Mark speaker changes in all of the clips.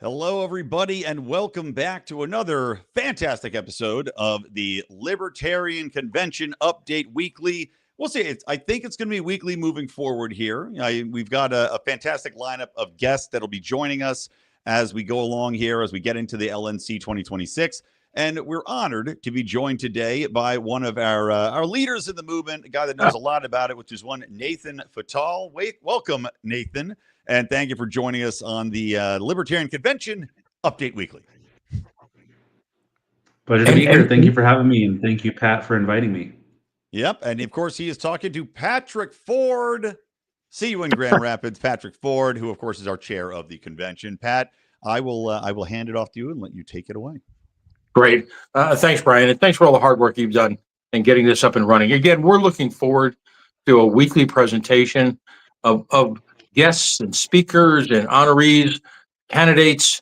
Speaker 1: Hello, everybody, and welcome back to another fantastic episode of the Libertarian Convention Update Weekly. We'll see. I think it's going to be weekly moving forward here. We've got a fantastic lineup of guests that'll be joining us as we go along here, as we get into the LNC 2026. And we're honored to be joined today by one of our leaders in the movement, a guy that knows a lot about it, which is one Nathan Fatal. Welcome, Nathan. And thank you for joining us on the Libertarian Convention Update Weekly.
Speaker 2: Pleasure to be here. Thank you for having me, and thank you, Pat, for inviting me.
Speaker 1: Yep, and of course, he is talking to Patrick Ford. See you in Grand Rapids, Patrick Ford, who, of course, is our chair of the convention. Pat, I will hand it off to you and let you take it away.
Speaker 3: Great. Thanks, Brian, and thanks for all the hard work you've done in getting this up and running. Again, we're looking forward to a weekly presentation of guests and speakers and honorees, candidates,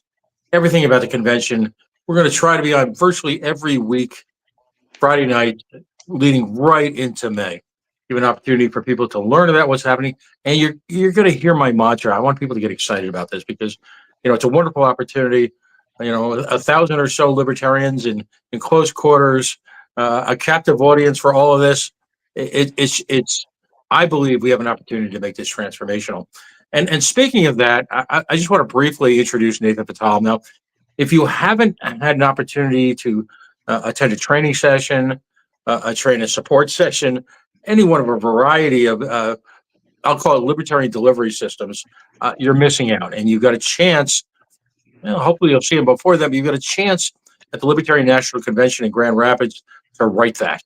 Speaker 3: everything about the convention. We're going to try to be on virtually every week, Friday night, leading right into May. Give an opportunity for people to learn about what's happening. And you're going to hear my mantra. I want people to get excited about this because, it's a wonderful opportunity. 1,000 or so libertarians in close quarters, a captive audience for all of this. It's I believe we have an opportunity to make this transformational. And speaking of that, I just want to briefly introduce Nathan Fatal. Now, if you haven't had an opportunity to attend a training session, a support session, any one of a variety of, I'll call it libertarian delivery systems, you're missing out. And you've got a chance, hopefully you'll see him before then, but you've got a chance at the Libertarian National Convention in Grand Rapids to write that.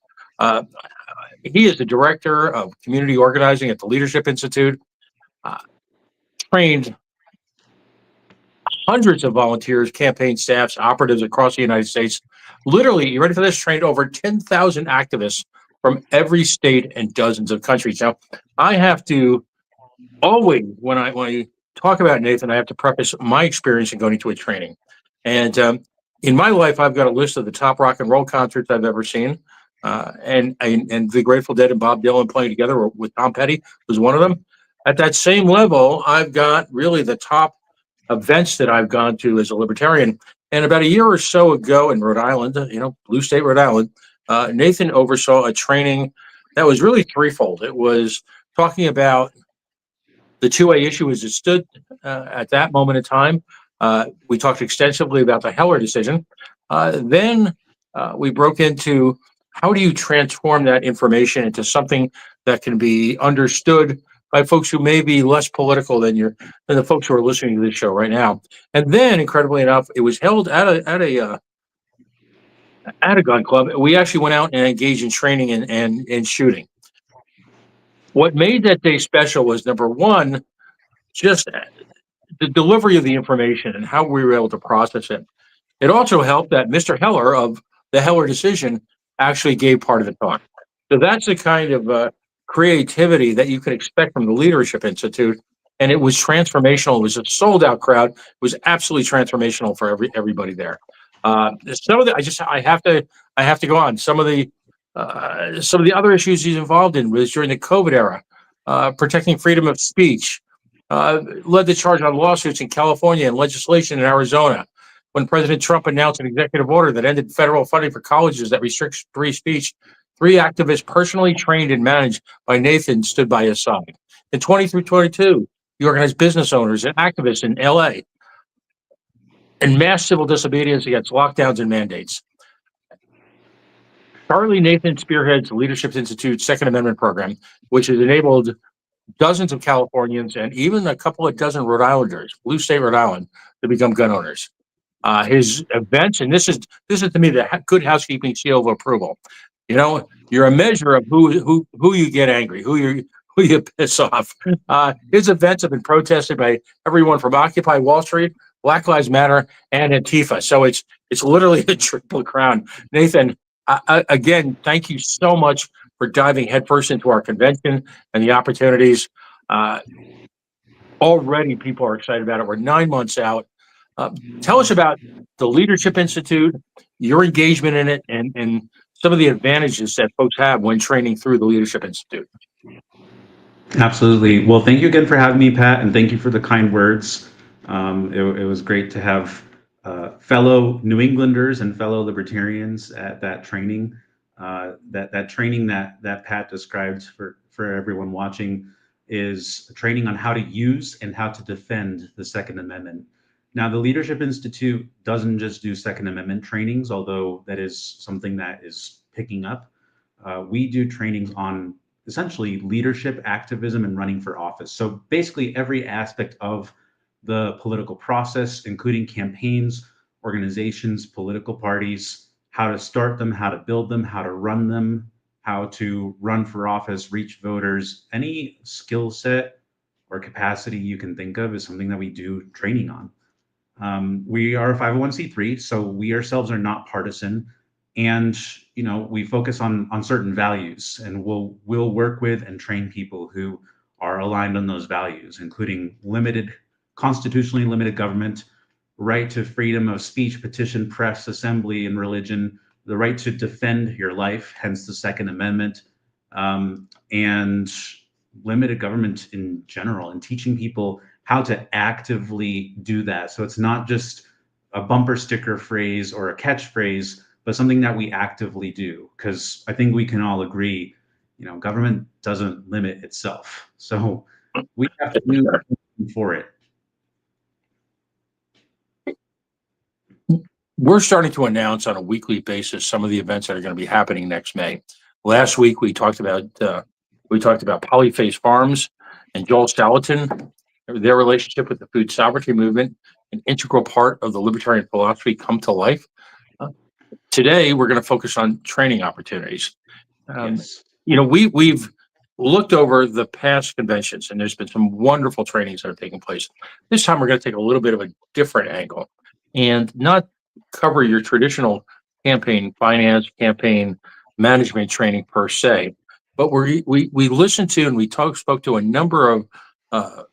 Speaker 3: He is the director of community organizing at the Leadership Institute, trained hundreds of volunteers, campaign staffs, operatives across the United States. Literally, you ready for this? Trained over 10,000 activists from every state and dozens of countries. Now, I have to always, when I talk about Nathan, I have to preface my experience in going to a training. And in my life, I've got a list of the top rock and roll concerts I've ever seen. And the Grateful Dead and Bob Dylan playing together with Tom Petty was one of them. At that same level, I've got really the top events that I've gone to as a libertarian. And about a year or so ago in Rhode Island, blue state Rhode Island, Nathan oversaw a training that was really threefold. It was talking about the 2A issue as it stood at that moment in time. We talked extensively about the Heller decision. Then we broke into how do you transform that information into something that can be understood by folks who may be less political than the folks who are listening to this show right now. And then, incredibly enough, it was held at a gun club. We actually went out and engaged in training and shooting. What made that day special was, number one, just the delivery of the information and how we were able to process it. It also helped that Mr. Heller of the Heller decision actually gave part of the talk. So that's the kind of creativity that you can expect from the Leadership Institute. And it was transformational. It was a sold out crowd. It was absolutely transformational for everybody there. Some of the, I have to go on. Some of the other issues he's involved in was during the COVID era, protecting freedom of speech, led the charge on lawsuits in California and legislation in Arizona. When President Trump announced an executive order that ended federal funding for colleges that restricts free speech, 3 activists personally trained and managed by Nathan stood by his side. In 20 through 22, he organized business owners and activists in LA and mass civil disobedience against lockdowns and mandates. Currently, Nathan spearheads the Leadership Institute's Second Amendment program, which has enabled dozens of Californians and even a couple of dozen Rhode Islanders, blue state Rhode Island, to become gun owners. His events, and this is to me the good housekeeping seal of approval. You're a measure of who you get angry, who you piss off. His events have been protested by everyone from Occupy Wall Street, Black Lives Matter, and Antifa. So it's literally a triple crown. Nathan, again, thank you so much for diving headfirst into our convention and the opportunities. Already people are excited about it. We're 9 months out. Tell us about the Leadership Institute, your engagement in it, and some of the advantages that folks have when training through the Leadership Institute.
Speaker 2: Absolutely. Well, thank you again for having me, Pat, and thank you for the kind words. It was great to have fellow New Englanders and fellow libertarians at that training. That training that Pat described for everyone watching is training on how to use and how to defend the Second Amendment. Now, the Leadership Institute doesn't just do Second Amendment trainings, although that is something that is picking up. We do trainings on essentially leadership, activism, and running for office. So basically, every aspect of the political process, including campaigns, organizations, political parties, how to start them, how to build them, how to run them, how to run for office, reach voters. Any skill set or capacity you can think of is something that we do training on. We are a 501c3, so we ourselves are not partisan, and we focus on certain values, and we'll work with and train people who are aligned on those values, including constitutionally limited government, right to freedom of speech, petition, press, assembly, and religion, the right to defend your life, hence the Second Amendment, and limited government in general, and teaching people how to actively do that. So it's not just a bumper sticker phrase or a catchphrase, but something that we actively do. Because I think we can all agree, government doesn't limit itself. So we have to do something for it.
Speaker 3: We're starting to announce on a weekly basis some of the events that are going to be happening next May. Last week we talked about Polyface Farms and Joel Salatin, their relationship with the food sovereignty movement, an integral part of the libertarian philosophy come to life. Today we're going to focus on training opportunities.
Speaker 2: Yes.
Speaker 3: We've looked over the past conventions, and there's been some wonderful trainings that are taking place. This time we're going to take a little bit of a different angle and not cover your traditional campaign finance, campaign management training per se, but we listened to and we spoke to a number of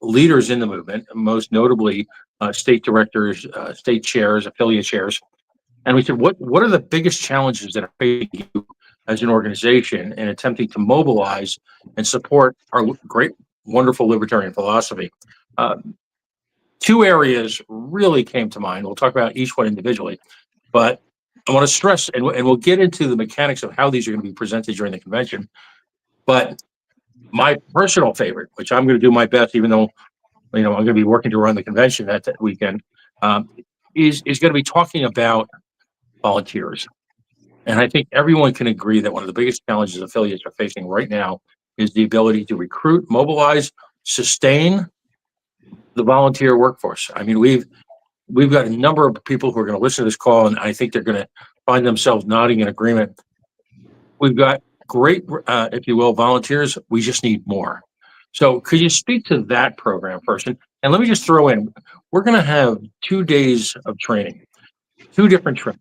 Speaker 3: leaders in the movement, most notably state directors, state chairs, affiliate chairs, and we said, what are the biggest challenges that are facing you as an organization in attempting to mobilize and support our great, wonderful libertarian philosophy? Two areas really came to mind. We'll talk about each one individually, but I want to stress, and we'll get into the mechanics of how these are going to be presented during the convention. But my personal favorite, which I'm going to do my best, even though I'm going to be working to run the convention that weekend, is going to be talking about volunteers. And I think everyone can agree that one of the biggest challenges affiliates are facing right now is the ability to recruit, mobilize, sustain the volunteer workforce. I mean, we've got a number of people who are going to listen to this call, and I think they're going to find themselves nodding in agreement. We've got great, if you will, volunteers. We just need more. So could you speak to that program first? And let me just throw in, we're going to have 2 days of training, 2 different trainings.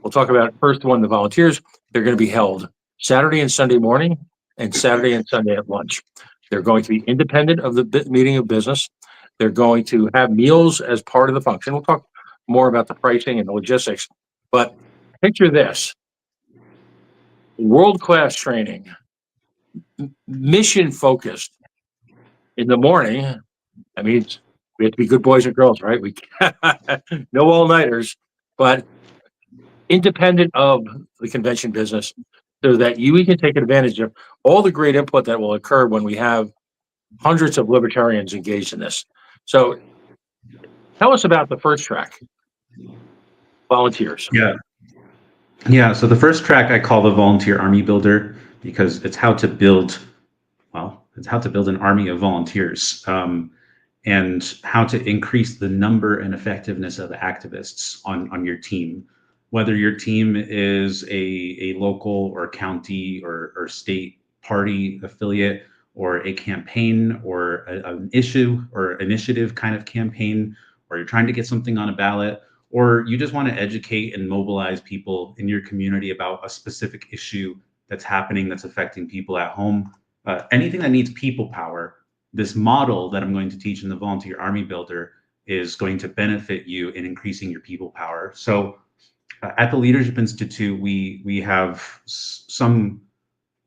Speaker 3: We'll talk about first one, the volunteers. They're going to be held Saturday and Sunday morning and Saturday and Sunday at lunch. They're going to be independent of the meeting of business. They're going to have meals as part of the function. We'll talk more about the pricing and the logistics, but picture this: world-class training, mission focused. In the morning, I mean, we have to be good boys and girls, right? We no all-nighters, but independent of the convention business, so that we can take advantage of all the great input that will occur when we have hundreds of libertarians engaged in this. So tell us about the first track, volunteers.
Speaker 2: Yeah. So the first track I call the Volunteer Army Builder, because it's how to build an army of volunteers, and how to increase the number and effectiveness of activists on your team. Whether your team is a local or county or state party affiliate, or a campaign, or an issue or initiative kind of campaign, or you're trying to get something on a ballot, or you just want to educate and mobilize people in your community about a specific issue that's happening, that's affecting people at home, anything that needs people power, this model that I'm going to teach in the Volunteer Army Builder is going to benefit you in increasing your people power. So at the Leadership Institute, we have some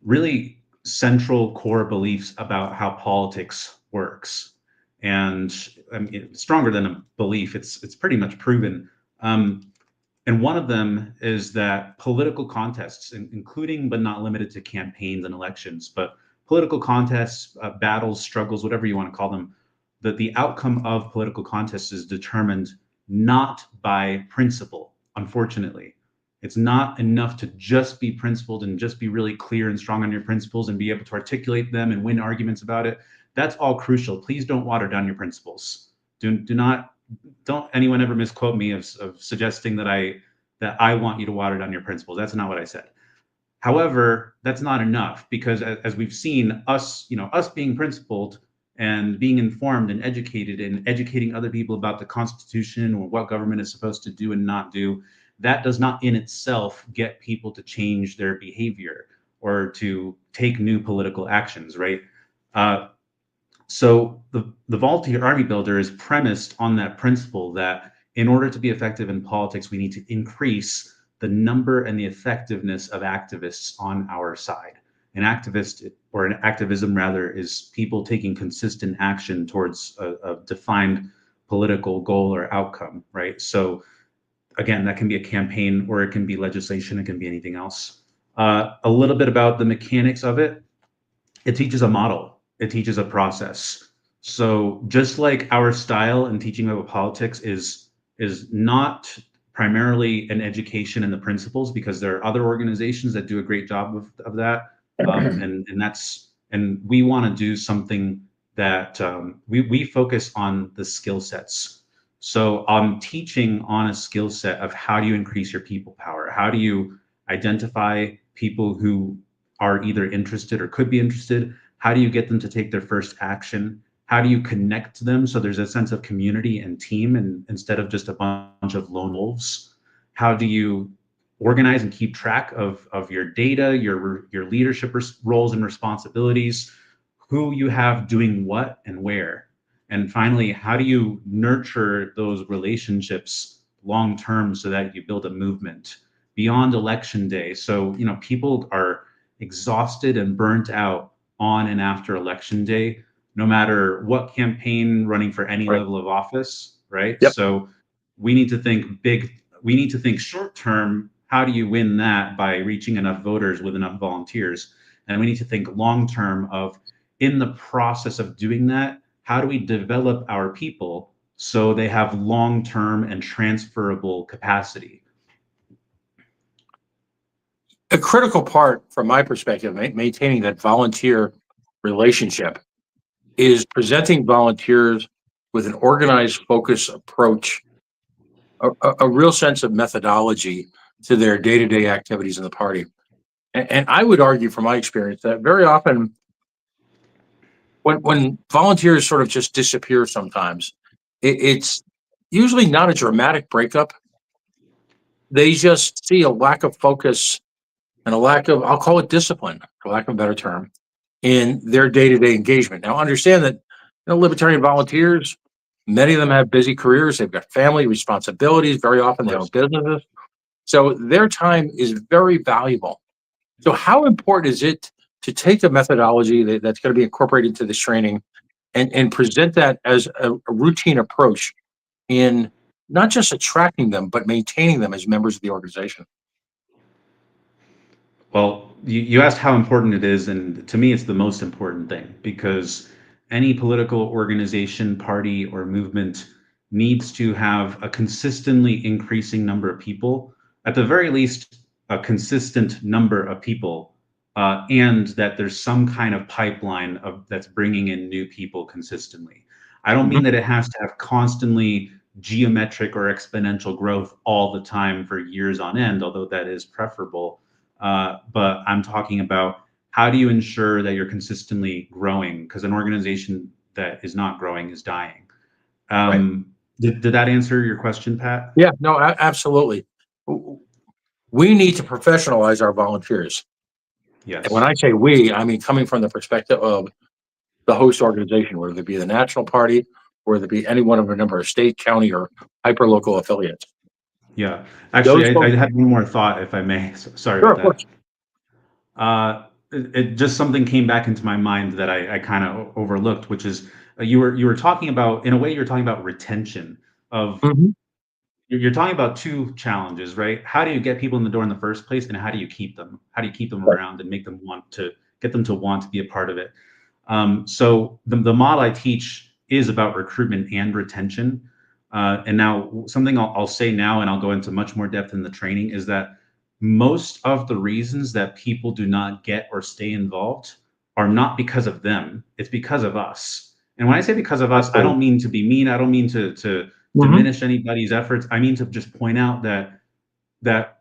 Speaker 2: really central core beliefs about how politics works. and I mean, stronger than a belief. It's pretty much proven. And one of them is that political contests, including but not limited to campaigns and elections, but political contests, battles, struggles, whatever you want to call them, that the outcome of political contests is determined not by principle, unfortunately. It's not enough to just be principled and just be really clear and strong on your principles and be able to articulate them and win arguments about it. That's all crucial. Please don't water down your principles. Don't anyone ever misquote me of suggesting that I want you to water down your principles. That's not what I said. However, that's not enough, because as we've seen, us being principled and being informed and educated and educating other people about the Constitution or what government is supposed to do and not do, that does not in itself get people to change their behavior or to take new political actions, right? So the volunteer army builder is premised on that principle that in order to be effective in politics, we need to increase the number and the effectiveness of activists on our side. An activist, or an activism rather, is people taking consistent action towards a defined political goal or outcome, right? So again, that can be a campaign, or it can be legislation, it can be anything else. A little bit about the mechanics of it. It teaches a model, it teaches a process. So just like our style in teaching about politics is not primarily an education in the principles, because there are other organizations that do a great job of that, and we want to do something that we focus on the skill sets. So I'm teaching on a skill set of how do you increase your people power? How do you identify people who are either interested or could be interested? How do you get them to take their first action? How do you connect them so there's a sense of community and team, and instead of just a bunch of lone wolves? How do you organize and keep track of your data, your leadership roles and responsibilities, who you have doing what and where? And finally, how do you nurture those relationships long term so that you build a movement beyond election day? So, people are exhausted and burnt out on and after election day, no matter what campaign running for any
Speaker 3: Right.
Speaker 2: level of office, right?
Speaker 3: Yep.
Speaker 2: So we need to think big. We need to think short term. How do you win that by reaching enough voters with enough volunteers? And we need to think long term of, in the process of doing that, how do we develop our people so they have long-term and transferable capacity?
Speaker 3: A critical part, from my perspective, maintaining that volunteer relationship is presenting volunteers with an organized, focused approach, a real sense of methodology to their day-to-day activities in the party. And I would argue, from my experience, that very often when volunteers sort of just disappear sometimes, it's usually not a dramatic breakup. They just see a lack of focus and a lack of, I'll call it discipline, for lack of a better term, in their day-to-day engagement. Now, understand that libertarian volunteers, many of them have busy careers. They've got family responsibilities. Very often they own businesses. So their time is very valuable. So how important is it to take a methodology that's going to be incorporated into this training and present that as a routine approach in not just attracting them, but maintaining them as members of the organization?
Speaker 2: Well, you asked how important it is, and to me, it's the most important thing, because any political organization, party, or movement needs to have a consistently increasing number of people, at the very least, a consistent number of people, and that there's some kind of pipeline that's bringing in new people consistently. I don't mean that it has to have constantly geometric or exponential growth all the time for years on end, although that is preferable. But I'm talking about, how do you ensure that you're consistently growing? Because an organization that is not growing is dying.
Speaker 3: Right.
Speaker 2: Did that answer your question, Pat?
Speaker 3: Yeah, no, absolutely. We need to professionalize our volunteers.
Speaker 2: Yes.
Speaker 3: And when I say we, I mean coming from the perspective of the host organization, whether it be the national party, or whether it be any one of a number of state, county, or hyperlocal affiliates.
Speaker 2: Yeah. Actually,
Speaker 3: Those
Speaker 2: I had one more thought, if I may. Sorry
Speaker 3: Sure,
Speaker 2: about
Speaker 3: of
Speaker 2: that. It just something came back into my mind that I kind of overlooked, which is you were talking about, in a way, you were talking about retention of.
Speaker 3: Mhm.
Speaker 2: You're talking about two challenges, right? How do you get people in the door in the first place, and how do you keep them? How do you keep them
Speaker 3: Right.
Speaker 2: around and make them want to get them to want to be a part of it? So the model I teach is about recruitment and retention. And now something I'll say now, and I'll go into much more depth in the training, is that most of the reasons that people do not get or stay involved are not because of them. It's because of us. And when I say because of us, I
Speaker 3: Absolutely.
Speaker 2: don't mean to be mean. I don't mean to
Speaker 3: Mhm.
Speaker 2: diminish anybody's efforts. I mean to just point out that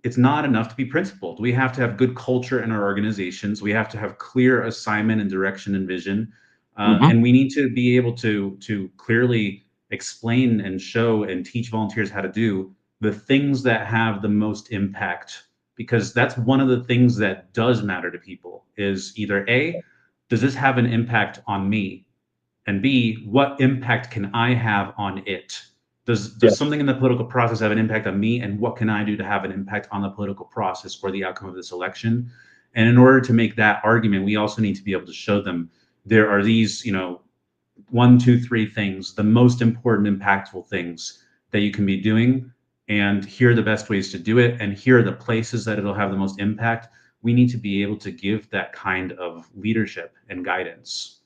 Speaker 2: it's not enough to be principled. We have to have good culture in our organizations. We have to have clear assignment and direction and vision,
Speaker 3: Mhm.
Speaker 2: and we need to be able to clearly explain and show and teach volunteers how to do the things that have the most impact. Because that's one of the things that does matter to people. Is either A, does this have an impact on me? And B, what impact can I have on it? Does
Speaker 3: Yes.
Speaker 2: something in the political process have an impact on me, and what can I do to have an impact on the political process or the outcome of this election? And in order to make that argument, we also need to be able to show them there are these, one, two, three things, the most important, impactful things that you can be doing, and here are the best ways to do it, and here are the places that it'll have the most impact. We need to be able to give that kind of leadership and guidance.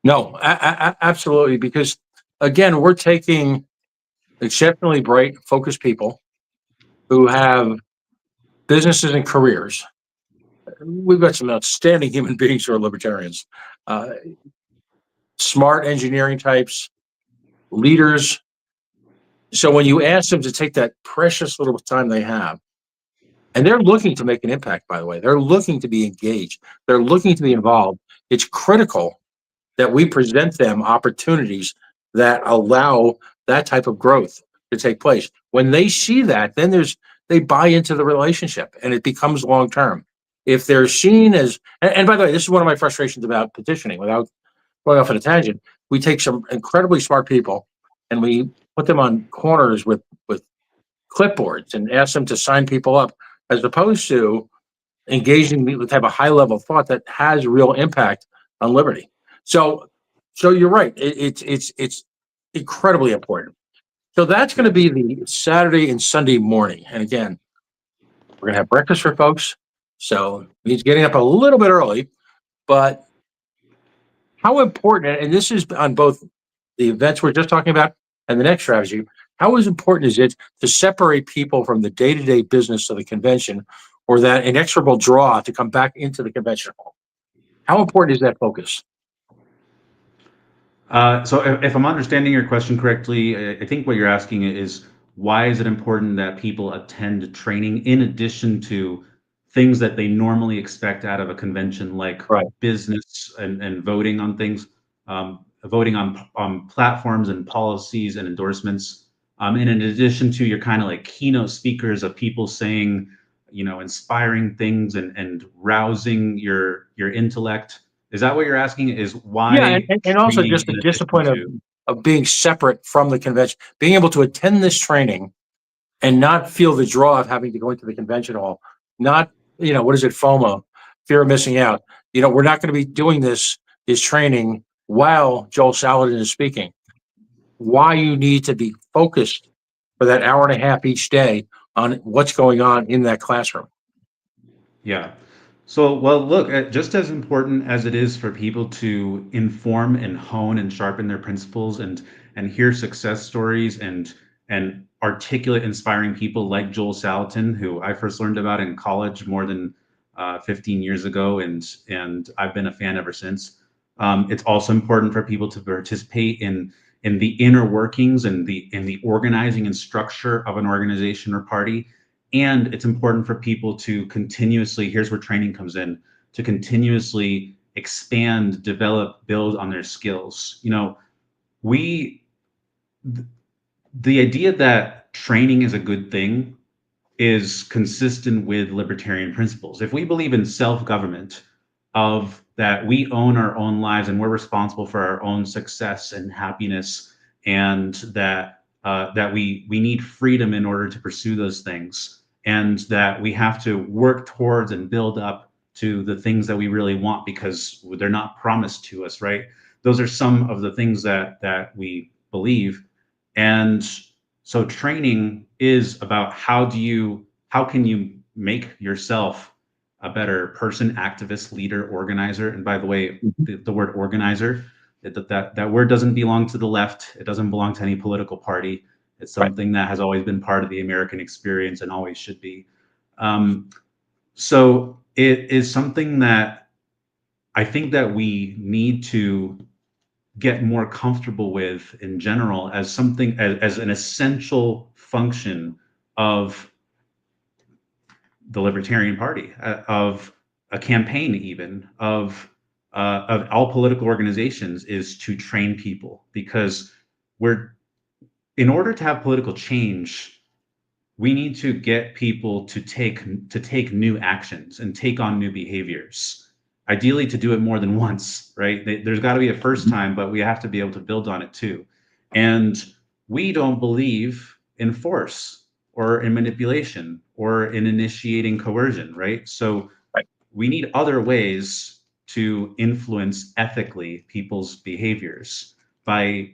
Speaker 3: No, absolutely. Because again, we're taking exceptionally bright, focused people who have businesses and careers. We've got some outstanding human beings who are libertarians, uh, smart engineering types, leaders. So when you ask them to take that precious little time they have, and they're looking to make an impact, by the way, they're looking to be engaged, they're looking to be involved. It's critical that we present them opportunities that allow that type of growth to take place. When they see that, then they buy into the relationship and it becomes long term. If they're seen as, and by the way, this is one of my frustrations about petitioning, without going off on a tangent, we take some incredibly smart people and we put them on corners with clipboards and ask them to sign people up, as opposed to engaging with type of high level thought that has real impact on liberty. So, so you're right. It's incredibly important. So that's going
Speaker 2: Yeah.
Speaker 3: to be the Saturday and Sunday morning. And again, we're going to have breakfast for folks. So he's getting up a little bit early, but how important, and this is on both the events we're just talking about and the next strategy, how is important is it to separate people from the day-to-day business of the convention, or that inexorable draw to come back into the convention hall? How important is that focus?
Speaker 2: So if I'm understanding your question correctly, I think what you're asking is, why is it important that people attend training in addition to things that they normally expect out of a convention, like
Speaker 3: Right.
Speaker 2: business and voting on things, voting on platforms and policies and endorsements. And in addition to your kind of like keynote speakers of people saying, inspiring things and rousing your intellect. Is that what you're asking? Is
Speaker 3: Yeah,
Speaker 2: why
Speaker 3: and also
Speaker 2: training
Speaker 3: just the
Speaker 2: in addition
Speaker 3: discipline
Speaker 2: to?
Speaker 3: of being separate from the convention, being able to attend this training and not feel the draw of having to go into the convention hall. Not, what is it, FOMO, fear of missing out. We're not going to be doing this training while Joel Salatin is speaking. Why you need to be focused for that hour and a half each day on what's going on in that classroom.
Speaker 2: Yeah. So, well, look, just as important as it is for people to inform and hone and sharpen their principles and hear success stories and articulate, inspiring people like Joel Salatin, who I first learned about in college more than 15 years ago, and I've been a fan ever since. It's also important for people to participate in the inner workings and the organizing and structure of an organization or party. And it's important for people to continuously, here's where training comes in, to continuously expand, develop, build on their skills. We, the idea that training is a good thing is consistent with libertarian principles. If we believe in self-government, of that we own our own lives and we're responsible for our own success and happiness, and that we need freedom in order to pursue those things, and that we have to work towards and build up to the things that we really want because they're not promised to us, right? those are some of the things that we believe. And so training is about how can you make yourself a better person, activist, leader, organizer. And by the way, the word organizer, that word doesn't belong to the left. It doesn't belong to any political party. It's
Speaker 3: Right.
Speaker 2: something that has always been part of the American experience and always should be. So it is something that I think that we need to get more comfortable with in general as something as an essential function of the Libertarian Party, of a campaign, even of all political organizations, is to train people, because in order to have political change, we need to get people to take new actions and take on new behaviors. Ideally, to do it more than once, right? There's got to be a first time, but we have to be able to build on it too. And we don't believe in force or in manipulation or in initiating coercion, right? So
Speaker 3: Right.
Speaker 2: we need other ways to influence ethically people's behaviors by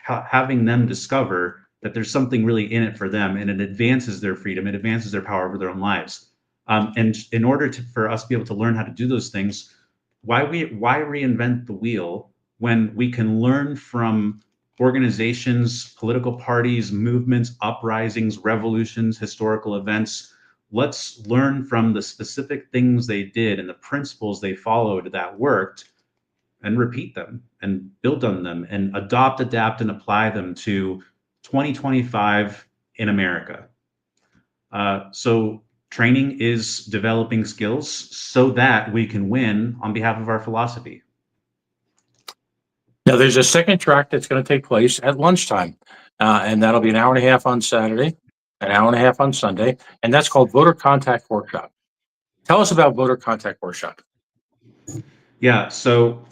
Speaker 2: having them discover that there's something really in it for them, and it advances their freedom, it advances their power over their own lives. And in order for us to be able to learn how to do those things, why reinvent the wheel when we can learn from organizations, political parties, movements, uprisings, revolutions, historical events? Let's learn from the specific things they did and the principles they followed that worked, and repeat them and build on them and adopt, adapt, and apply them to 2025 in America. So training is developing skills so that we can win on behalf of our philosophy.
Speaker 3: Now, there's a second track that's going to take place at lunchtime, and that'll be an hour and a half on Saturday, an hour and a half on Sunday, and that's called Voter Contact Workshop. Tell us about Voter Contact Workshop.
Speaker 2: Yeah, so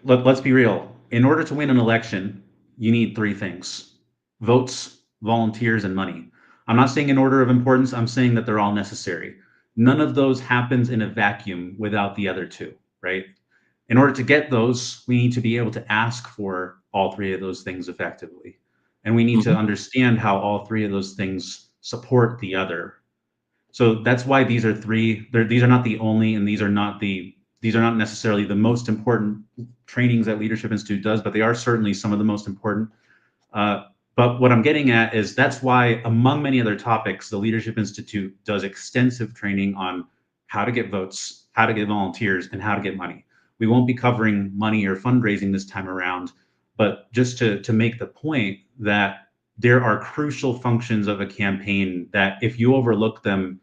Speaker 2: let's be real. In order to win an election, you need three things: votes, volunteers, and money. I'm not saying in order of importance, I'm saying that they're all necessary. None of those happens in a vacuum without the other two, right? In order to get those, we need to be able to ask for all three of those things effectively. And we need to understand how all three of those things support the other. So that's why these are these are not the only, and these are not necessarily the most important trainings that Leadership Institute does, but they are certainly some of the most important. But what I'm getting at is that's why, among many other topics, the Leadership Institute does extensive training on how to get votes, how to get volunteers, and how to get money. We won't be covering money or fundraising this time around, but just to make the point that there are crucial functions of a campaign that if you overlook them,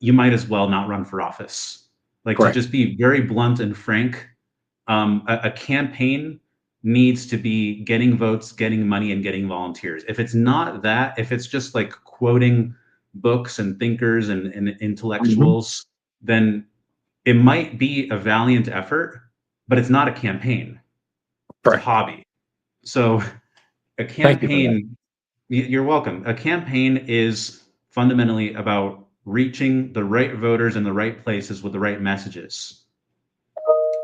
Speaker 2: you might as well not run for office. Like,
Speaker 3: Correct.
Speaker 2: to just be very blunt and frank, a campaign needs to be getting votes, getting money, and getting volunteers. If it's not that, if it's just like quoting books and thinkers and intellectuals, then it might be a valiant effort, but it's not a campaign. It's a
Speaker 3: Correct.
Speaker 2: hobby. So a
Speaker 3: Thank you for that.
Speaker 2: campaign, you're welcome. A campaign is fundamentally about reaching the right voters in the right places with the right messages,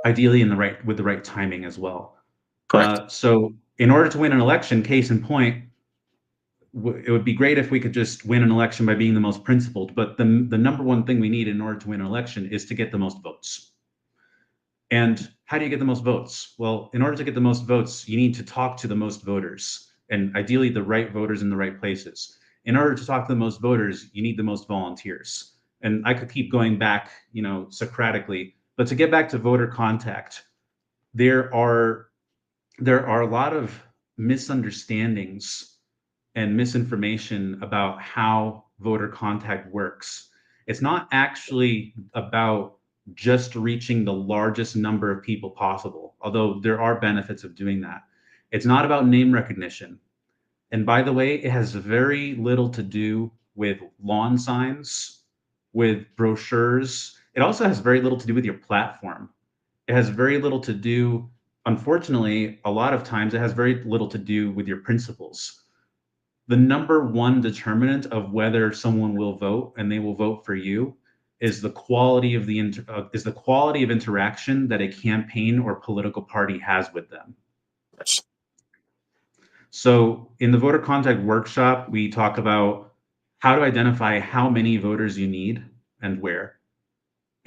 Speaker 2: ideally with the right timing as well.
Speaker 3: Correct.
Speaker 2: So in order to win an election, case in point, it would be great if we could just win an election by being the most principled, but the number one thing we need in order to win an election is to get the most votes. And how do you get the most votes? Well, in order to get the most votes, you need to talk to the most voters, and ideally the right voters in the right places. In order to talk to the most voters, you need the most volunteers. And I could keep going back, Socratically, but to get back to voter contact, there are a lot of misunderstandings and misinformation about how voter contact works. It's not actually about just reaching the largest number of people possible, although there are benefits of doing that. It's not about name recognition. And by the way, it has very little to do with lawn signs, with brochures. It also has very little to do with your platform. It has very little to do, unfortunately, a lot of times it has very little to do with your principles. The number one determinant of whether someone will vote and they will vote for you is the quality of interaction that a campaign or political party has with them.
Speaker 3: Yes.
Speaker 2: So in the voter contact workshop, we talk about how to identify how many voters you need and where.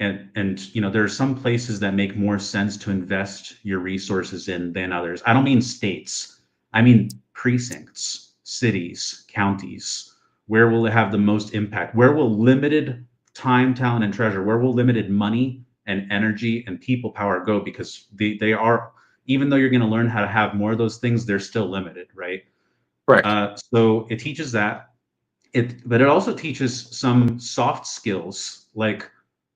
Speaker 2: And there are some places that make more sense to invest your resources in than others. I don't mean states. I mean precincts, cities, counties. Where will it have the most impact? Where will limited time, talent, and treasure, where will limited money and energy and people power go? Because they are, even though you're going to learn how to have more of those things, they're still limited, right?
Speaker 3: Correct.
Speaker 2: So it teaches that. But it also teaches some soft skills, like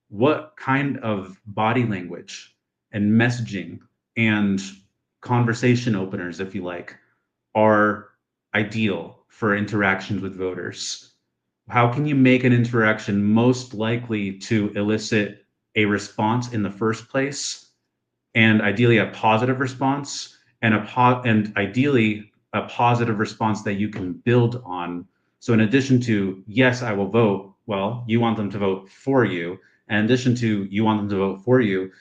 Speaker 2: what kind of body language and messaging and conversation openers, if you like, are ideal for interactions with voters. How can you make an interaction most likely to elicit a response in the first place, and ideally a positive response, and ideally a positive response that you can build on. So in addition to, yes, I will vote, well, you want them to vote for you. And in addition to, you want them to vote for you,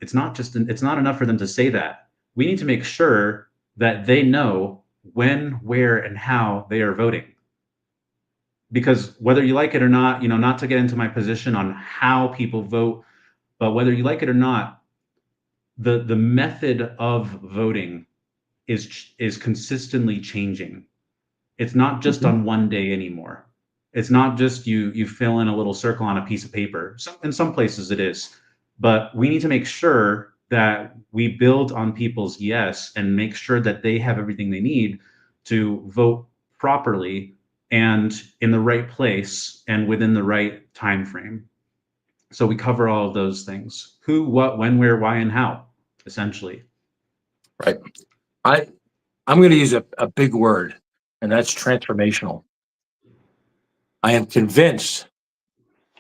Speaker 2: it's not enough for them to say that. We need to make sure that they know when, where, and how they are voting. Because whether you like it or not, not to get into my position on how people vote, but whether you like it or not, the method of voting is consistently changing. It's not just on one day anymore. It's not just you fill in a little circle on a piece of paper. In some places it is, but we need to make sure that we build on people's yes and make sure that they have everything they need to vote properly and in the right place and within the right time frame. So we cover all of those things: who, what, when, where, why, and how, essentially.
Speaker 3: Right. I'm going to use a big word, and that's transformational. I am convinced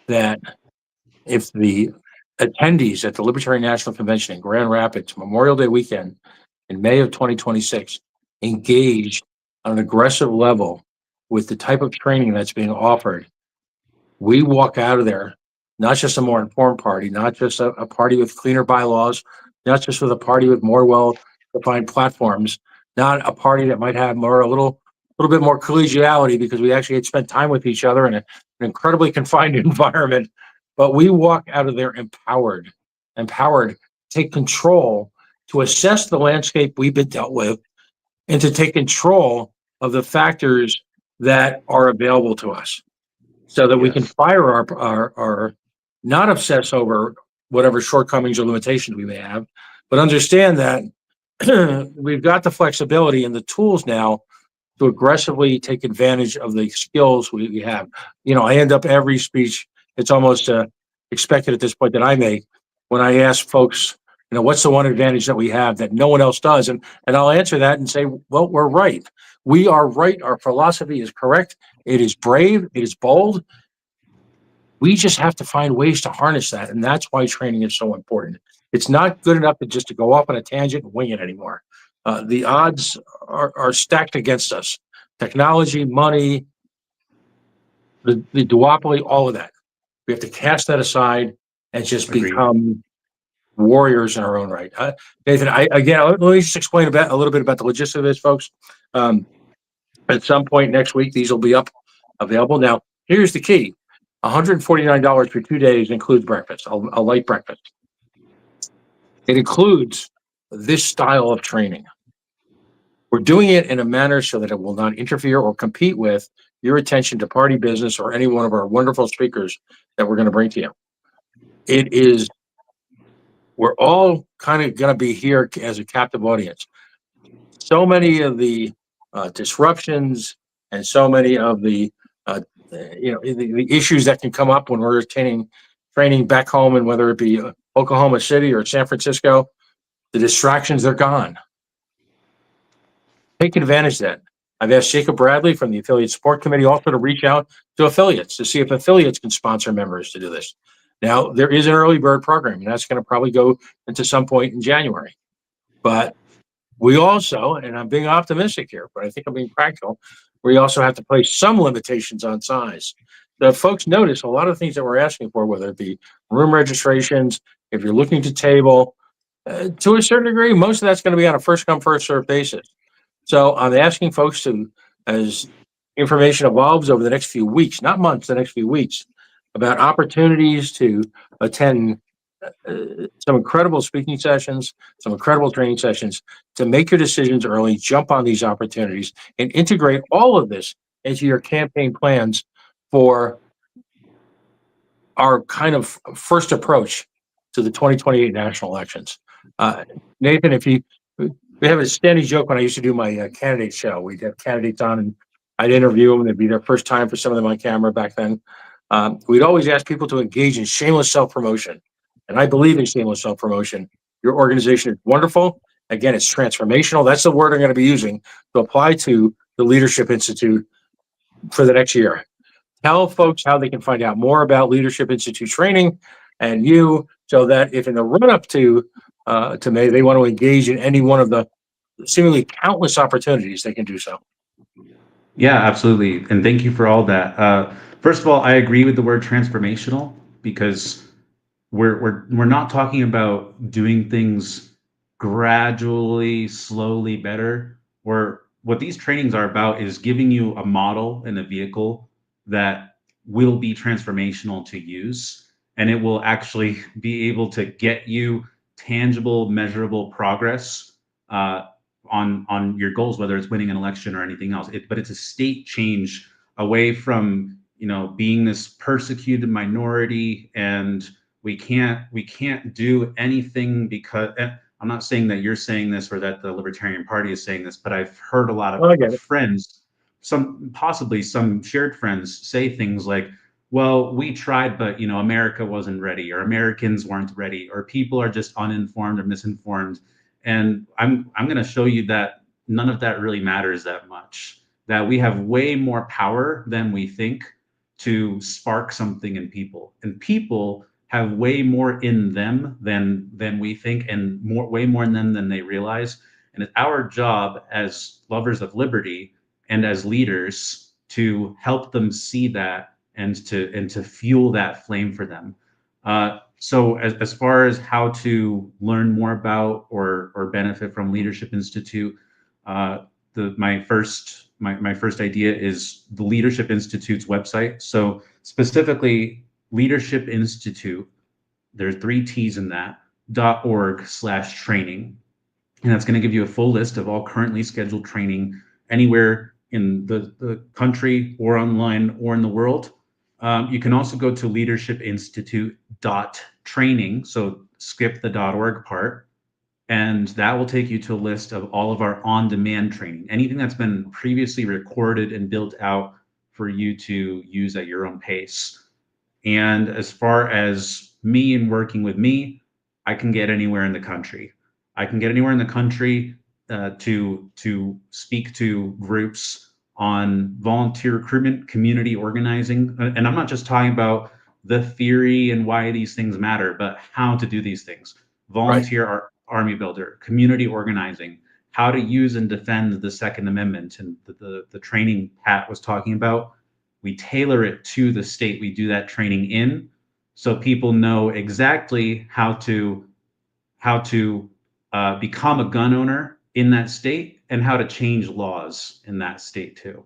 Speaker 3: that if the attendees at the Libertarian National Convention in Grand Rapids, Memorial Day weekend in May of 2026, engage on an aggressive level with the type of training that's being offered, we walk out of there not just a more informed party, not just a party with cleaner bylaws, not just with a party with more well-defined platforms, not a party that might have a little bit more collegiality because we actually had spent time with each other in an incredibly confined environment, but we walk out of there empowered, to take control, to assess the landscape we've been dealt with, and to take control of the factors that are available to us, so that we can fire our not obsess over whatever shortcomings or limitations we may have, but understand that we've got the flexibility and the tools now to aggressively take advantage of the skills we have. I end up every speech, it's almost expected at this point that I make, when I ask folks, what's the one advantage that we have that no one else does? And I'll answer that and say, well, we're right. We are right. Our philosophy is correct. It is brave. It is bold. We just have to find ways to harness that. And that's why training is so important. It's not good enough to go off on a tangent and wing it anymore. The odds are stacked against us. Technology, money, the duopoly, all of that. We have to cast that aside and just become warriors in our own right. Nathan, let me just explain a little bit about the logistics of this, folks. At some point next week, these will be available. Now, here's the key. $149 for 2 days includes breakfast, a light breakfast. It includes this style of training. We're doing it in a manner so that it will not interfere or compete with your attention to party business or any one of our wonderful speakers that we're going to bring to you. We're all kind of going to be here as a captive audience. So many of the disruptions and so many of the the issues that can come up when we're training back home, and whether it be Oklahoma City or San Francisco, the distractions are gone. Take advantage of that. I've asked Jacob Bradley from the Affiliate Support Committee also to reach out to affiliates to see if affiliates can sponsor members to do this. Now, there is an early bird program, and that's going to probably go into some point in January. But we also, and I'm being optimistic here, but I think I'm being practical, we also have to place some limitations on size. the folks notice a lot of things that we're asking for, whether it be room registrations, if you're looking to table, to a certain degree, most of that's going to be on a first come, first served basis. So I'm asking folks to, as information evolves over the next few weeks, not months, the next few weeks, about opportunities to attend some incredible speaking sessions, some incredible training sessions, to make your decisions early, jump on these opportunities, and integrate all of this into your campaign plans for our kind of first approach to the 2028 national elections. Nathan, we have a standing joke when I used to do my candidate show. We'd have candidates on and I'd interview them. It'd be their first time for some of them on camera back then. We'd always ask people to engage in shameless self-promotion. And I believe in shameless self-promotion. Your organization is wonderful. Again, it's transformational. That's the word I'm going to be using to apply to the Leadership Institute for the next year. Tell folks how they can find out more about Leadership Institute training and you, so that if in the run-up to May, they want to engage in any one of the seemingly countless opportunities, they can do so.
Speaker 2: Yeah, absolutely. And thank you for all that. First of all, I agree with the word transformational, because we're not talking about doing things gradually, slowly better. What these trainings are about is giving you a model and a vehicle that will be transformational to use, and it will actually be able to get you tangible, measurable progress on your goals, whether it's winning an election or anything else. But it's a state change away from, being this persecuted minority, and we can't do anything because. I'm not saying that you're saying this or that the Libertarian Party is saying this, but I've heard a lot of friends, possibly some shared friends, say things like, well, we tried, but America wasn't ready, or Americans weren't ready, or people are just uninformed or misinformed. And I'm going to show you that none of that really matters that much, that we have way more power than we think to spark something in people. And people have way more in them than we think, and way more in them than they realize. And it's our job as lovers of liberty and as leaders to help them see that, and to fuel that flame for them. So as far as how to learn more about or benefit from Leadership Institute, my first idea is the Leadership Institute's website. So specifically, Leadership Institute, there's 3 T's in that, .org/training. And that's going to give you a full list of all currently scheduled training anywhere in the country or online or in the world. You can also go to leadershipinstitute.training, so skip the .org part, and that will take you to a list of all of our on-demand training, anything that's been previously recorded and built out for you to use at your own pace. And as far as me and working with me, I can get anywhere in the country. I can get anywhere in the country to speak to groups on volunteer recruitment, community organizing. And I'm not just talking about the theory and why these things matter, but how to do these things. Volunteer army builder, community organizing, how to use and defend the Second Amendment, and the training Pat was talking about. We tailor it to the state we do that training in, so people know exactly how to become a gun owner in that state, and how to change laws in that state too.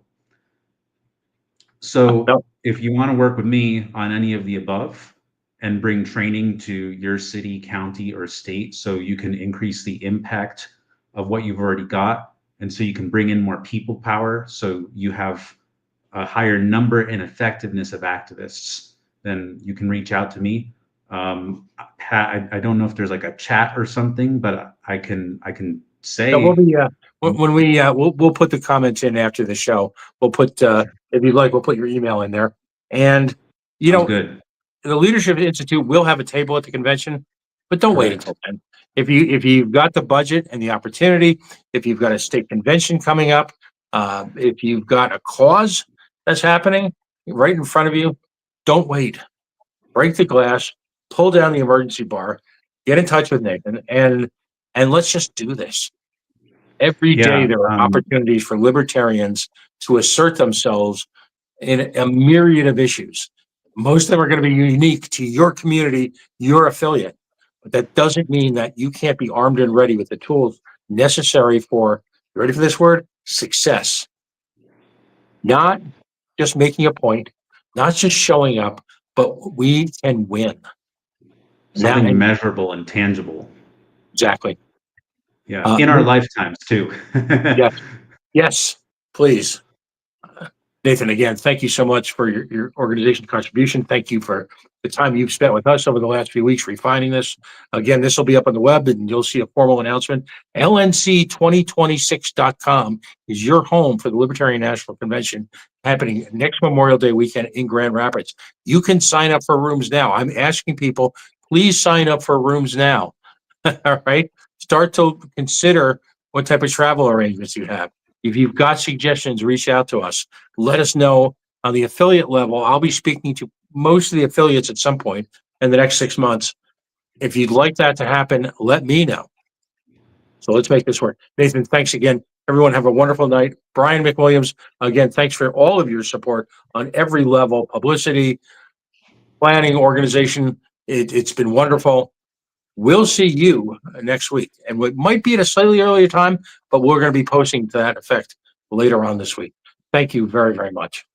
Speaker 2: So if you want to work with me on any of the above and bring training to your city, county, or state, so you can increase the impact of what you've already got, and so you can bring in more people power, so you have a higher number and effectiveness of activists, then you can reach out to me. Pat, I don't know if there's like a chat or something, but I can say.
Speaker 3: Yeah, we'll be, when we'll put the comments in after the show. We'll put, if you'd like, we'll put your email in there. And
Speaker 2: good.
Speaker 3: The Leadership Institute will have a table at the convention, but don't wait until then. If you've got the budget and the opportunity, if you've got a state convention coming up, if you've got a cause that's happening right in front of you, don't wait. Break the glass, pull down the emergency bar, get in touch with Nathan, and let's just do this. Every day there are opportunities for libertarians to assert themselves in a myriad of issues. Most of them are going to be unique to your community, your affiliate. But that doesn't mean that you can't be armed and ready with the tools necessary for, you ready for this word? Success. Not just making a point, not just showing up, but we can win.
Speaker 2: Something measurable and tangible.
Speaker 3: Exactly.
Speaker 2: Yeah, in our lifetimes too.
Speaker 3: Yes. Yes, please. Nathan, again, thank you so much for your organization contribution. Thank you for the time you've spent with us over the last few weeks refining this. Again, this will be up on the web and you'll see a formal announcement. LNC2026.com is your home for the Libertarian National Convention happening next Memorial Day weekend in Grand Rapids. You can sign up for rooms now. I'm asking people, please sign up for rooms now. All right. Start to consider what type of travel arrangements you have. If you've got suggestions, reach out to us. Let us know. On the affiliate level, I'll be speaking to most of the affiliates at some point in the next 6 months. If you'd like that to happen, let me know. So let's make this work. Nathan, thanks again. Everyone have a wonderful night. Brian McWilliams, again, thanks for all of your support on every level, publicity, planning, organization. It's been wonderful. We'll see you next week. And it might be at a slightly earlier time, but we're going to be posting to that effect later on this week. Thank you very, very much.